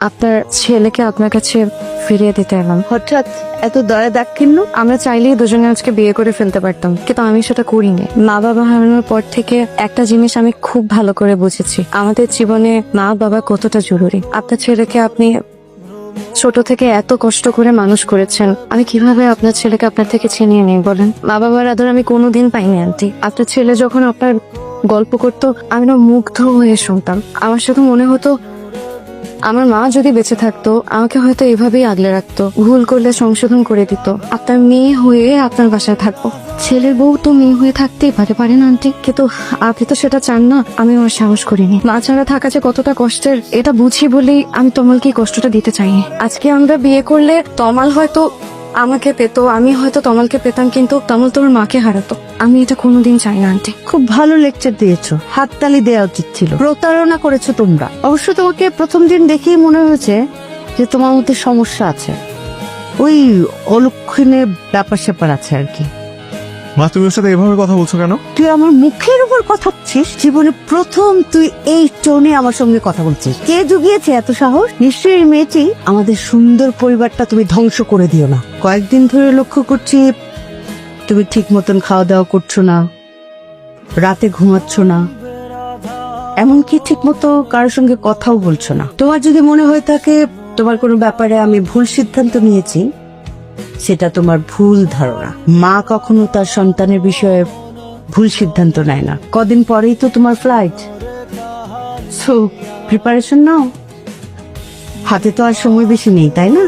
আপনার ছেলেকে আপনার কাছে ফিরিয়ে দিতে এলাম। হঠাৎ এত দয়া দাক্ষিণ্য? আমরা চাইলেই দুজনে আজকে বিয়ে করে ফেলতে পারতাম, কিন্তু আমি সেটা করিনি। মা বাবা হারানোর পর থেকে একটা জিনিস আমি খুব ভালো করে বুঝেছি, আমাদের জীবনে মা বাবা কতটা জরুরি। আপনার ছেলেকে আপনি ছোট থেকে এত কষ্ট করে মানুষ করেছেন, আমি কিভাবে আপনার ছেলেকে আপনার থেকে ছিনিয়ে নিই বলেন? মা বাবার আদর আমি কোনোদিন পাইনি আন্টি। আপনার ছেলে যখন আপনার গল্প করতো আমি না মুগ্ধ হয়ে শুনতাম। আমার শুধু মনে হতো আমার মা যদি বেঁচে থাকতো আমাকে হয়তো এভাবেই আগলে রাখতো, ভুল করলে সংশোধন করে দিত। আপনার মেয়ে হয়ে আপনার বাসায় থাকবো, ছেলের বউ তো মেয়ে হয়ে থাকতেই পারে না আন্টি? কিন্তু আপনি তো সেটা চান না। আমি আমার সাহস করিনি। মা ছাড়া থাকা যে কতটা কষ্টের এটা বুঝি বলেই আমি তমালকে কষ্টটা দিতে চাইনি। আজকে আমরা বিয়ে করলে তমাল হয়তো আমাকে পেতো, আমি হয়তো তমালকে পেতাম, কিন্তু তমাল তোমার মাকে হারাতো। আমি এটা কোনোদিন চাই না আন্টি। খুব ভালো লেকচার দিয়েছো, হাততালি দেওয়া উচিত ছিল। প্রতারণা করেছো তোমরা। অবশ্য তোমাকে প্রথম দিন দেখেই মনে হয়েছে যে তোমার মধ্যে সমস্যা আছে, ওই অলক্ষণে ব্যাপার স্যাপার আছে আর কি। মা, তুমি ওর সাথে এভাবে কথা বলছো কেন? তুই আমার মুখের উপর কথা বলছিস? জীবনে প্রথম তুই এই টোনে আমার সঙ্গে কথা বলছিস। কে জুগিয়েছে এত সাহস? নিশ্চয়ই এই মেয়েটি। আমাদের সুন্দর পরিবারটা তুমি ধ্বংস করে দিও না। কয়েকদিন ধরে লক্ষ্য করছি তুমি ঠিক মতন খাওয়া দাওয়া করছো না, রাতে ঘুমাচ্ছ না, এমনকি ঠিক মতো কারোর সঙ্গে কথাও বলছো না। তোমার যদি মনে হয়ে থাকে তোমার কোনো ব্যাপারে আমি ভুল সিদ্ধান্ত নিয়েছি, সেটা তোমার ভুল ধারণা। মা কখনো তার সন্তানের বিষয়ে ভুল সিদ্ধান্ত নেয় না। কদিন পরেই তো তোমার ফ্লাইট, সো প্রিপারেশন নাও। হাতে তো আর সময় বেশি নেই, তাই না?